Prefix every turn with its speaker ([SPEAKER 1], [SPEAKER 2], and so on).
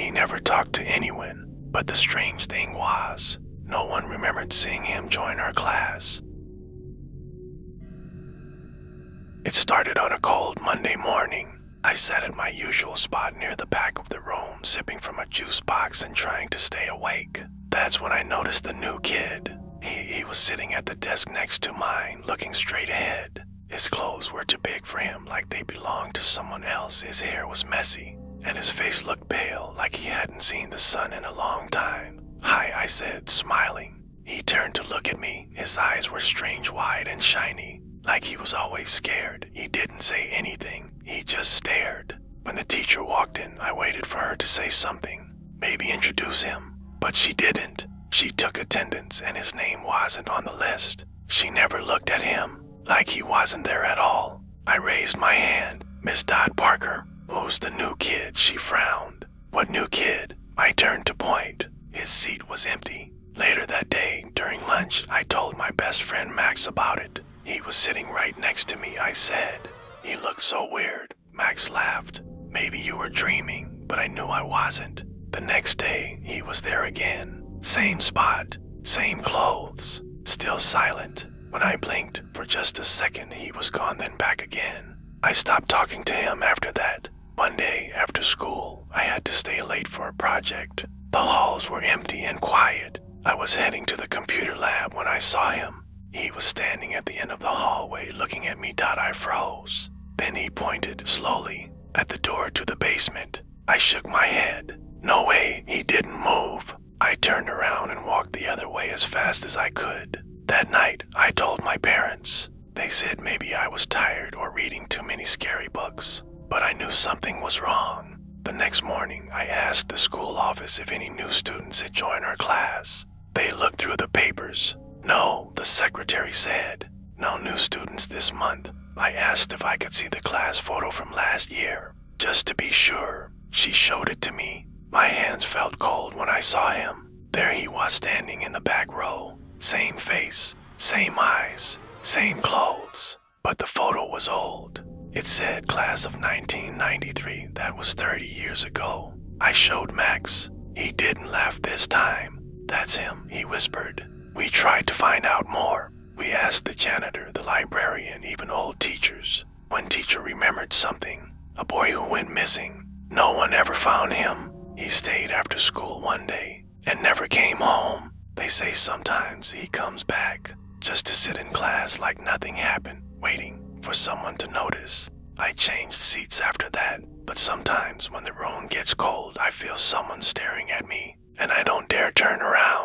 [SPEAKER 1] He never talked to anyone, but the strange thing was, no one remembered seeing him join our class. It started on a cold Monday morning. I sat at my usual spot near the back of the room, sipping from a juice box and trying to stay awake. That's when I noticed the new kid. He was sitting at the desk next to mine, looking straight ahead. His clothes were too big for him, like they belonged to someone else. His hair was messy, and his face looked pale, like he hadn't seen the sun in a long time. "Hi," I said, smiling. He turned to look at me. His eyes were strange wide and shiny, like he was always scared. He didn't say anything. He just stared. When the teacher walked in, I waited for her to say something, maybe introduce him, but she didn't. She took attendance and his name wasn't on the list. She never looked at him, like he wasn't there at all. I raised my hand. "Miss Dodd Parker, who's the new kid?" She frowned. "What new kid?" I turned to point. His seat was empty. Later that day, during lunch, I told my best friend Max about it. "He was sitting right next to me," I said. "He looked so weird." Max laughed. "Maybe you were dreaming," but I knew I wasn't. The next day, he was there again. Same spot, same clothes, still silent. When I blinked for just a second, he was gone, then back again. I stopped talking to him after that. One day, after school, I had to stay late for a project. The halls were empty and quiet. I was heading to the computer lab when I saw him. He was standing at the end of the hallway looking at me. I froze. Then he pointed slowly at the door to the basement. I shook my head. No way, he didn't move. I turned around and walked the other way as fast as I could. That night, I told my parents. They said maybe I was tired or reading too many scary books, but I knew something was wrong. The next morning, I asked the school office if any new students had joined our class. They looked through the papers. No, the secretary said. No new students this month. I asked if I could see the class photo from last year, just to be sure. She showed it to me. My hands felt cold when I saw him. There he was standing in the back row. Same face, same eyes, same clothes. But the photo was old. It said class of 1993. That was 30 years ago. I showed Max. He didn't laugh this time. "That's him," he whispered. We tried to find out more. We asked the janitor, the librarian, even old teachers. One teacher remembered something. A boy who went missing. No one ever found him. He stayed after school one day and never came home. They say sometimes he comes back just to sit in class like nothing happened, waiting for someone to notice. I changed seats after that, but sometimes when the room gets cold, I feel someone staring at me, and I don't dare turn around.